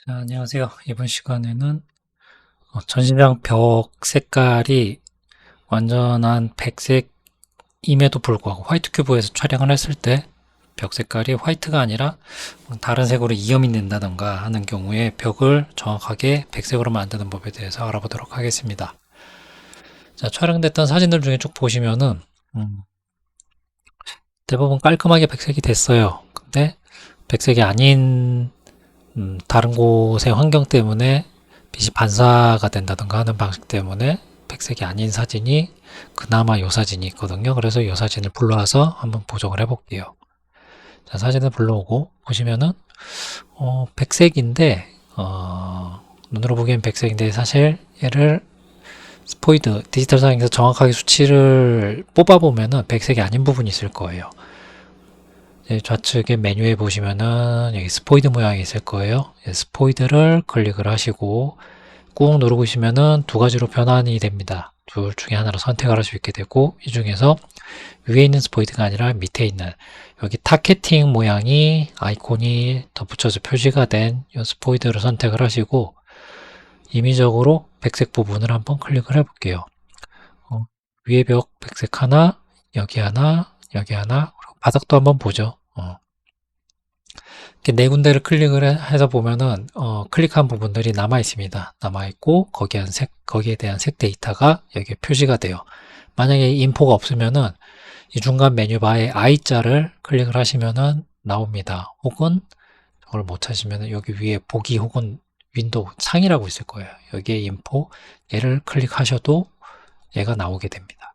자, 안녕하세요. 이번 시간에는 전시장 벽 색깔이 완전한 백색임에도 불구하고 화이트 큐브에서 촬영을 했을 때 벽 색깔이 화이트가 아니라 다른 색으로 이염이 된다던가 하는 경우에 벽을 정확하게 백색으로 만드는 법에 대해서 알아보도록 하겠습니다. 자, 촬영됐던 사진들 중에 쭉 보시면은 대부분 깔끔하게 백색이 됐어요. 근데 백색이 아닌 다른 곳의 환경 때문에 빛이 반사가 된다든가 하는 방식 때문에 백색이 아닌 사진이 그나마 이 사진이 있거든요. 그래서 이 사진을 불러와서 한번 보정을 해볼게요. 자, 사진을 불러오고 보시면은 백색인데 눈으로 보기엔 백색인데 사실 얘를 스포이드 디지털 상에서 정확하게 수치를 뽑아보면은 백색이 아닌 부분이 있을 거예요. 좌측에 메뉴에 보시면은 여기 스포이드 모양이 있을 거예요. 스포이드를 클릭을 하시고 꾹 누르고 있으면은 두 가지로 변환이 됩니다. 둘 중에 하나로 선택을 할 수 있게 되고 이 중에서 위에 있는 스포이드가 아니라 밑에 있는 여기 타겟팅 모양이 아이콘이 덧붙여서 표시가 된 이 스포이드를 선택을 하시고 임의적으로 백색 부분을 한번 클릭을 해볼게요. 위에 벽 백색 하나, 여기 하나, 여기 하나, 그리고 바닥도 한번 보죠. 이렇게 네 군데를 클릭을 해서 보면은 클릭한 부분들이 남아 있습니다. 남아 있고 거기에 대한 색 데이터가 여기에 표시가 돼요. 만약에 인포가 없으면은 이 중간 메뉴바에 I자를 클릭을 하시면은 나옵니다. 혹은 저걸 못 찾으면은 여기 위에 보기 혹은 윈도우 창이라고 있을 거예요. 여기에 인포 얘를 클릭하셔도 얘가 나오게 됩니다.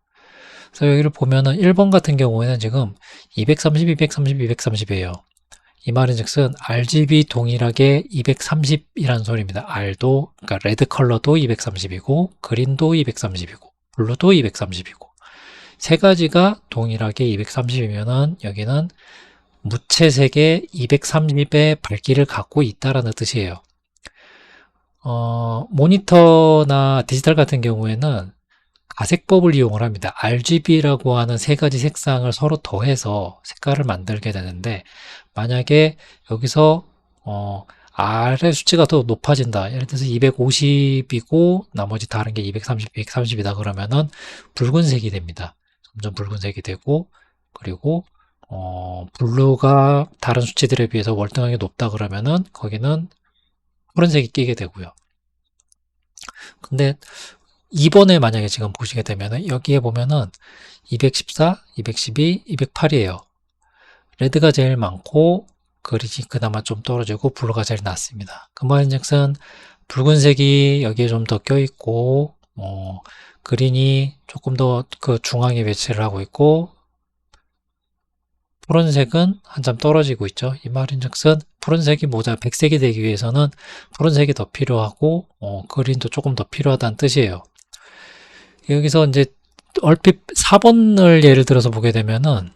그래서 여기를 보면은 1번 같은 경우에는 지금 230, 230, 230이에요. 이 말인즉슨 RGB 동일하게 230이라는 소리입니다. R도 그러니까 레드 컬러도 230이고 그린도 230이고 블루도 230이고 세 가지가 동일하게 230이면은 여기는 무채색의 230의 밝기를 갖고 있다라는 뜻이에요. 모니터나 디지털 같은 경우에는 가색법을 이용을 합니다. RGB라고 하는 세 가지 색상을 서로 더해서 색깔을 만들게 되는데 만약에 여기서 R의 수치가 더 높아진다. 예를 들어서 250이고 나머지 다른 게 230, 230이다 그러면은 붉은색이 됩니다. 점점 붉은색이 되고 그리고 블루가 다른 수치들에 비해서 월등하게 높다 그러면은 거기는 푸른색이 끼게 되고요. 근데 2번에 만약에 지금 보시게 되면은 여기에 보면은 214, 212, 208이에요. 레드가 제일 많고 그린이 그나마 좀 떨어지고 블루가 제일 낮습니다. 그 말인즉슨 붉은색이 여기에 좀 더 껴있고 그린이 조금 더 그 중앙에 배치를 하고 있고 푸른색은 한참 떨어지고 있죠. 이 말인즉슨 푸른색이 모자 백색이 되기 위해서는 푸른색이 더 필요하고 그린도 조금 더 필요하다는 뜻이에요. 여기서 이제 얼핏 4번을 예를 들어서 보게 되면은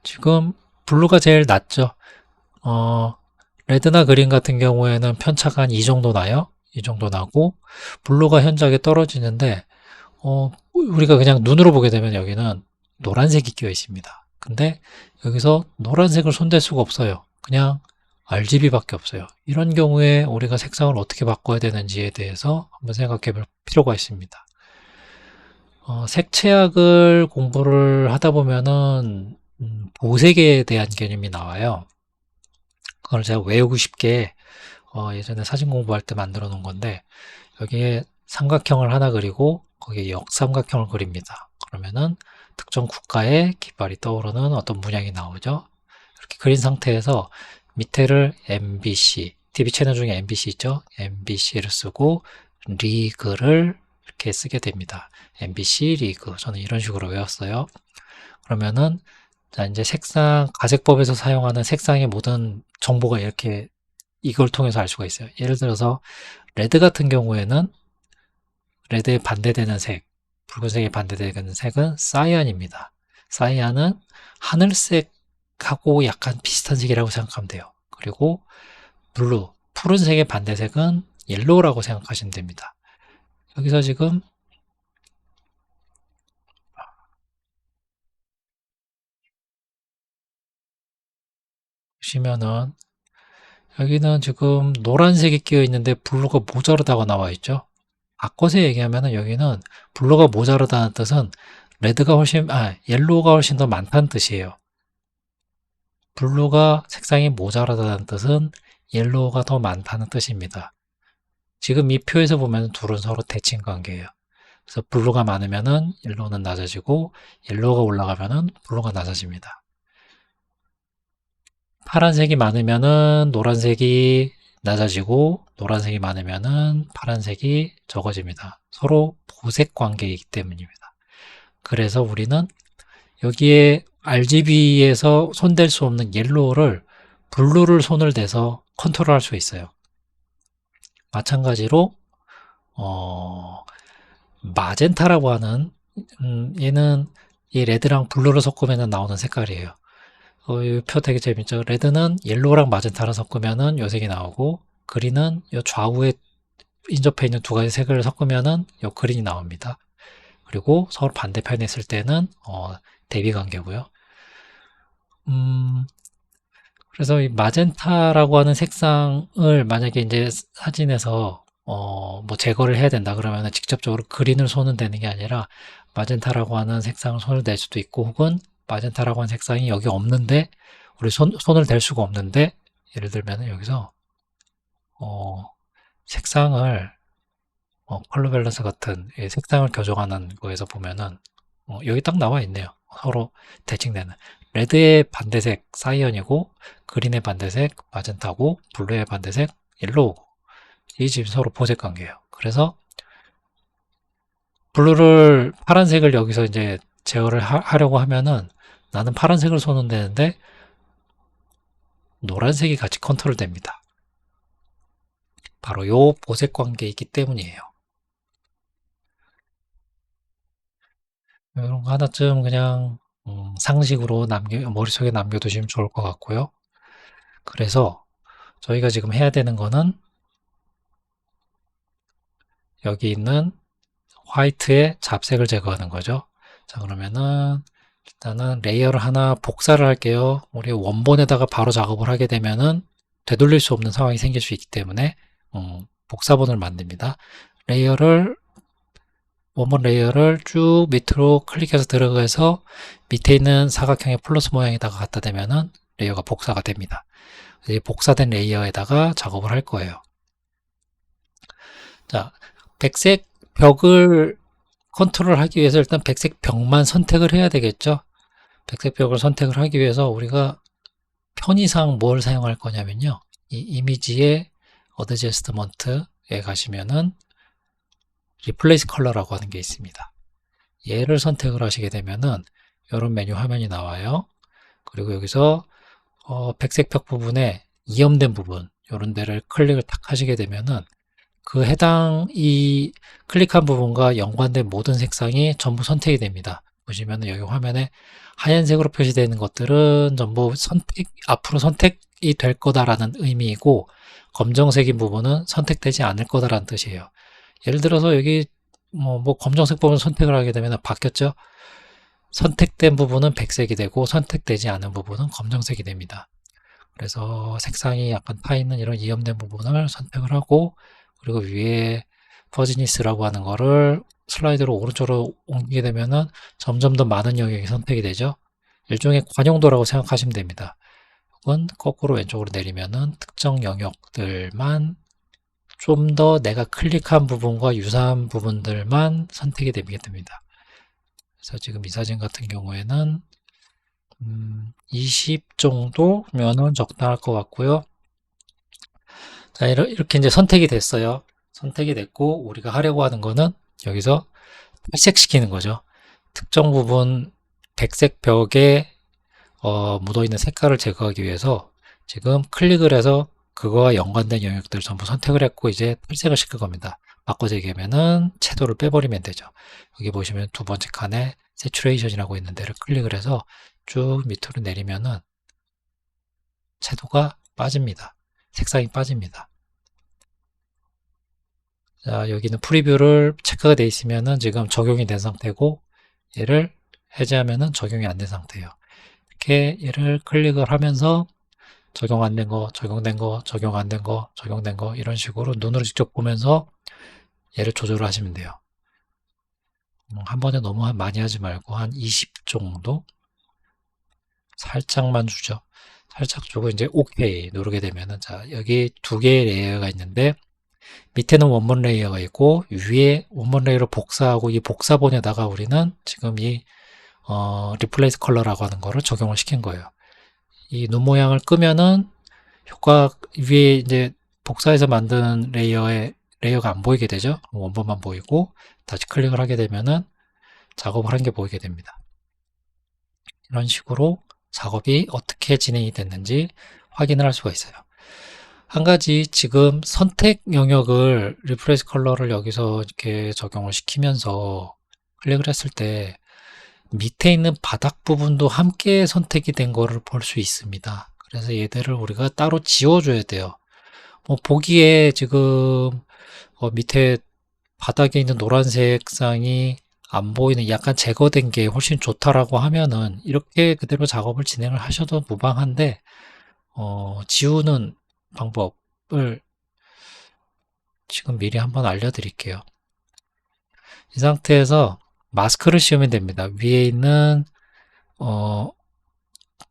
지금 블루가 제일 낮죠. 어, 레드나 그린 같은 경우에는 편차가 한 이 정도 나요. 이 정도 나고 블루가 현저하게 떨어지는데 우리가 그냥 눈으로 보게 되면 여기는 노란색이 끼어 있습니다. 근데 여기서 노란색을 손댈 수가 없어요. 그냥 RGB밖에 없어요. 이런 경우에 우리가 색상을 어떻게 바꿔야 되는지에 대해서 한번 생각해 볼 필요가 있습니다. 색채학을 공부를 하다 보면은 보색에 대한 개념이 나와요. 그걸 제가 외우고 싶게 예전에 사진 공부할 때 만들어 놓은 건데 여기에 삼각형을 하나 그리고 거기에 역삼각형을 그립니다. 그러면은 특정 국가의 깃발이 떠오르는 어떤 문양이 나오죠. 이렇게 그린 상태에서 밑에를 MBC, TV 채널 중에 MBC 있죠? MBC를 쓰고 리그를 이렇게 쓰게 됩니다. MBC 리그. 저는 이런 식으로 외웠어요. 그러면은 자 이제 색상 가색법에서 사용하는 색상의 모든 정보가 이렇게 이걸 통해서 알 수가 있어요. 예를 들어서 레드 같은 경우에는 레드에 반대되는 색, 붉은색에 반대되는 색은 사이안입니다. 사이안은 하늘색하고 약간 비슷한 색이라고 생각하면 돼요. 그리고 블루, 푸른색의 반대색은 옐로우라고 생각하시면 됩니다. 여기서 지금 보시면은 여기는 지금 노란색이 끼어 있는데 블루가 모자르다고 나와 있죠. 바꿔서 얘기하면은 여기는 블루가 모자르다는 뜻은 옐로우가 훨씬 더 많다는 뜻이에요. 블루가 색상이 모자라다는 뜻은 옐로우가 더 많다는 뜻입니다. 지금 이 표에서 보면 둘은 서로 대칭 관계예요. 그래서 블루가 많으면은 옐로우는 낮아지고 옐로우가 올라가면은 블루가 낮아집니다. 파란색이 많으면은 노란색이 낮아지고 노란색이 많으면은 파란색이 적어집니다. 서로 보색 관계이기 때문입니다. 그래서 우리는 여기에 RGB에서 손댈 수 없는 옐로우를 블루를 손을 대서 컨트롤할 수 있어요. 마찬가지로 마젠타라고 하는 얘는 이 레드랑 블루를 섞으면 나오는 색깔이에요. 이 표 되게 재밌죠. 레드는 옐로우랑 마젠타를 섞으면은 요 색이 나오고 그린은 요 좌우에 인접해 있는 두 가지 색을 섞으면은 요 그린이 나옵니다. 그리고 서로 반대편에 있을 때는 대비 관계고요. 그래서 이 마젠타라고 하는 색상을 만약에 이제 사진에서 뭐 제거를 해야 된다 그러면 직접적으로 그린을 손은 대는 게 아니라 마젠타라고 하는 색상을 손을 댈 수도 있고 혹은 마젠타라고 하는 색상이 여기 없는데 우리 손을 댈 수가 없는데 예를 들면 여기서 색상을 컬러 밸런스 같은 색상을 교정하는 거에서 보면은 여기 딱 나와 있네요. 서로 대칭되는 레드의 반대색 사이언이고 그린의 반대색 마젠타고 블루의 반대색 옐로우고 이 지금 서로 보색 관계예요. 그래서 블루를 파란색을 여기서 이제 제어를 하려고 하면은 나는 파란색을 손은 되는데 노란색이 같이 컨트롤 됩니다. 바로 요 보색 관계이기 때문이에요. 이런 거 하나쯤 그냥 상식으로 머릿속에 남겨두시면 좋을 것 같고요. 그래서 저희가 지금 해야 되는 거는 여기 있는 화이트의 잡색을 제거하는 거죠. 자, 그러면은 일단은 레이어를 하나 복사를 할게요. 우리 원본에다가 바로 작업을 하게 되면은 되돌릴 수 없는 상황이 생길 수 있기 때문에 복사본을 만듭니다. 원본 레이어를 쭉 밑으로 클릭해서 들어가서 밑에 있는 사각형의 플러스 모양에다가 갖다 대면은 레이어가 복사가 됩니다. 이제 복사된 레이어에다가 작업을 할 거예요. 자, 백색 벽을 컨트롤하기 위해서 일단 백색 벽만 선택을 해야 되겠죠. 백색 벽을 선택을 하기 위해서 우리가 편의상 뭘 사용할 거냐면요. 이 이미지의 어드저스트먼트에 가시면은 리플레이스 컬러라고 하는 게 있습니다. 얘를 선택을 하시게 되면은 이런 메뉴 화면이 나와요. 그리고 여기서 백색 벽 부분에 이염된 부분 이런 데를 클릭을 탁 하시게 되면은 그 해당 이 클릭한 부분과 연관된 모든 색상이 전부 선택이 됩니다. 보시면 여기 화면에 하얀색으로 표시되는 것들은 전부 앞으로 선택이 될 거다라는 의미이고 검정색인 부분은 선택되지 않을 거다라는 뜻이에요. 예를 들어서 여기 뭐 검정색 부분 선택을 하게 되면 바뀌었죠? 선택된 부분은 백색이 되고 선택되지 않은 부분은 검정색이 됩니다. 그래서 색상이 약간 타 있는 이런 이염된 부분을 선택을 하고 그리고 위에 퍼지니스라고 하는 거를 슬라이드로 오른쪽으로 옮기게 되면은 점점 더 많은 영역이 선택이 되죠. 일종의 관용도라고 생각하시면 됩니다. 혹은 거꾸로 왼쪽으로 내리면은 특정 영역들만 좀 더 내가 클릭한 부분과 유사한 부분들만 선택이 되게 됩니다. 그래서 지금 이 사진 같은 경우에는 20 정도면은 적당할 것 같고요. 자, 이렇게 이제 선택이 됐어요. 선택이 됐고 우리가 하려고 하는 거는 여기서 탈색시키는 거죠. 특정 부분 백색 벽에 묻어있는 색깔을 제거하기 위해서 지금 클릭을 해서 그거와 연관된 영역들 전부 선택을 했고 이제 탈색을 시킬 겁니다. 바꿔서 얘기하면은 채도를 빼버리면 되죠. 여기 보시면 두 번째 칸에 세츄레이션이라고 있는 데를 클릭을 해서 쭉 밑으로 내리면은 채도가 빠집니다. 색상이 빠집니다. 자, 여기는 프리뷰를 체크가 되어 있으면은 지금 적용이 된 상태고 얘를 해제하면은 적용이 안 된 상태예요. 이렇게 얘를 클릭을 하면서 적용 안 된 거, 적용된 거, 적용 안 된 거, 적용된 거 이런 식으로 눈으로 직접 보면서 얘를 조절을 하시면 돼요. 한 번에 너무 많이 하지 말고 한 20 정도 살짝만 주죠. 살짝 주고 이제 OK 누르게 되면은 자 여기 두 개의 레이어가 있는데 밑에는 원본 레이어가 있고 위에 원본 레이어를 복사하고 이 복사본에다가 우리는 지금 이 리플레이스 컬러라고 하는 거를 적용을 시킨 거예요. 이 눈 모양을 끄면은 효과 위에 이제 복사해서 만든 레이어가 안 보이게 되죠. 원본만 보이고 다시 클릭을 하게 되면은 작업을 한 게 보이게 됩니다. 이런 식으로 작업이 어떻게 진행이 됐는지 확인을 할 수가 있어요. 한 가지 지금 선택 영역을 리플레이스 컬러를 여기서 이렇게 적용을 시키면서 클릭을 했을 때 밑에 있는 바닥 부분도 함께 선택이 된 거를 볼 수 있습니다. 그래서 얘들을 우리가 따로 지워줘야 돼요. 보기에 지금 밑에 바닥에 있는 노란색 쌍이 안 보이는 약간 제거된 게 훨씬 좋다라고 하면은 이렇게 그대로 작업을 진행을 하셔도 무방한데 지우는 방법을 지금 미리 한번 알려드릴게요. 이 상태에서 마스크를 씌우면 됩니다. 위에 있는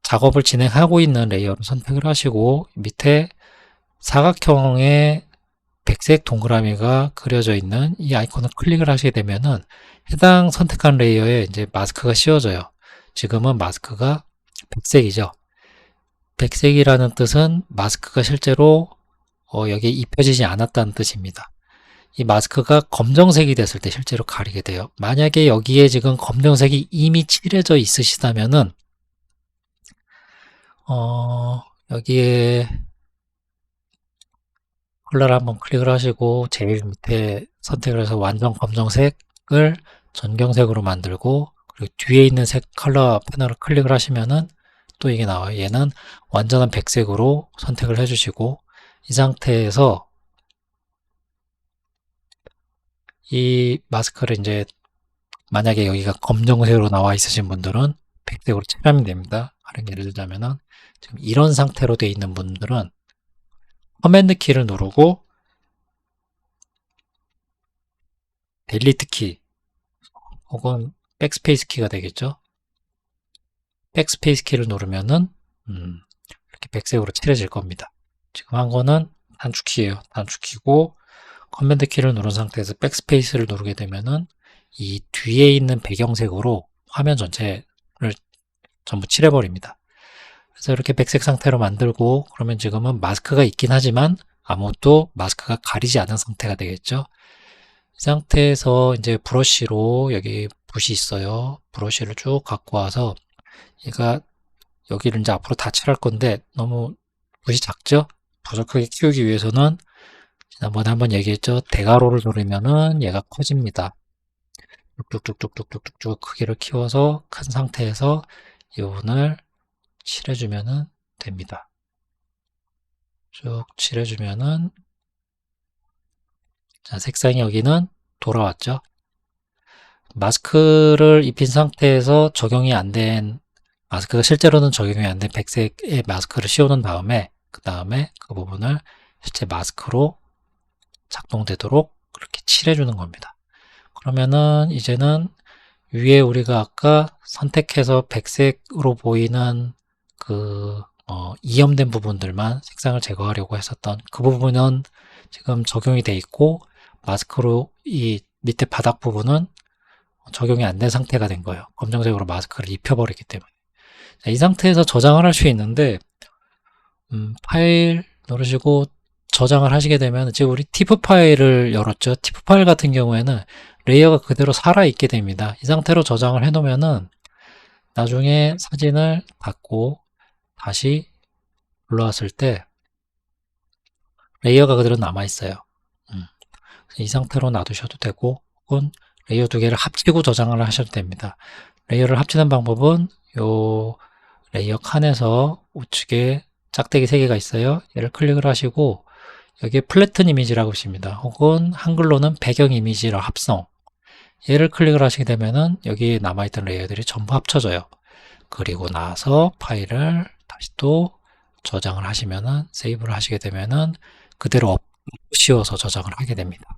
작업을 진행하고 있는 레이어를 선택을 하시고 밑에 사각형의 백색 동그라미가 그려져 있는 이 아이콘을 클릭을 하시게 되면은 해당 선택한 레이어에 이제 마스크가 씌워져요. 지금은 마스크가 백색이죠. 백색이라는 뜻은 마스크가 실제로 여기에 입혀지지 않았다는 뜻입니다. 이 마스크가 검정색이 됐을 때 실제로 가리게 돼요. 만약에 여기에 지금 검정색이 이미 칠해져 있으시다면은 여기에 컬러를 한번 클릭을 하시고 제일 밑에 선택을 해서 완전 검정색을 전경색으로 만들고 그리고 뒤에 있는 색 컬러 패널을 클릭을 하시면은 또 이게 나와요. 얘는 완전한 백색으로 선택을 해주시고 이 상태에서 이 마스크를 이제 만약에 여기가 검정색으로 나와 있으신 분들은 백색으로 칠하면 됩니다. 예를 들자면은 지금 이런 상태로 되어 있는 분들은 커맨드 키를 누르고 딜리트 키 혹은 백스페이스 키가 되겠죠. 백스페이스 키를 누르면은 이렇게 백색으로 칠해질 겁니다. 지금 한 거는 단축키예요. 단축키고 커맨드 키를 누른 상태에서 백스페이스를 누르게 되면은 이 뒤에 있는 배경색으로 화면 전체를 전부 칠해버립니다. 그래서 이렇게 백색 상태로 만들고 그러면 지금은 마스크가 있긴 하지만 아무것도 마스크가 가리지 않은 상태가 되겠죠. 이 상태에서 이제 브러쉬로 여기 붓이 있어요. 브러쉬를 쭉 갖고 와서 얘가 여기를 이제 앞으로 다 칠할 건데 너무 붓이 작죠? 붓을 크게 키우기 위해서는 지난번에 한번 얘기했죠. 대괄호를 누르면은 얘가 커집니다. 쭉쭉쭉쭉쭉쭉쭉 크기를 키워서 큰 상태에서 이 부분을 칠해주면은 됩니다. 쭉 칠해주면은 자, 색상이 여기는 돌아왔죠. 마스크를 입힌 상태에서 적용이 안 된 마스크가 실제로는 적용이 안 된 백색의 마스크를 씌우는 다음에 그 부분을 실제 마스크로 작동되도록 그렇게 칠해주는 겁니다. 그러면은 이제는 위에 우리가 아까 선택해서 백색으로 보이는 그 이염된 부분들만 색상을 제거하려고 했었던 그 부분은 지금 적용이 돼 있고 마스크로 이 밑에 바닥 부분은 적용이 안 된 상태가 된 거예요. 검정색으로 마스크를 입혀버리기 때문에. 자, 이 상태에서 저장을 할 수 있는데 파일 누르시고 저장을 하시게 되면 지금 우리 TIFF 파일을 열었죠. TIFF 파일 같은 경우에는 레이어가 그대로 살아있게 됩니다. 이 상태로 저장을 해 놓으면은 나중에 사진을 닫고 다시 올라왔을 때 레이어가 그대로 남아있어요. 이 상태로 놔두셔도 되고 혹은 레이어 두 개를 합치고 저장을 하셔도 됩니다. 레이어를 합치는 방법은 요 레이어 칸에서 우측에 짝대기 3개가 있어요. 얘를 클릭을 하시고 여기에 플래튼 이미지라고 있습니다. 혹은 한글로는 배경 이미지로 합성 얘를 클릭을 하시게 되면은 여기 남아있던 레이어들이 전부 합쳐져요. 그리고 나서 파일을 다시 또 저장을 하시면은 세이브를 하시게 되면은 그대로 씌워서 저장을 하게 됩니다.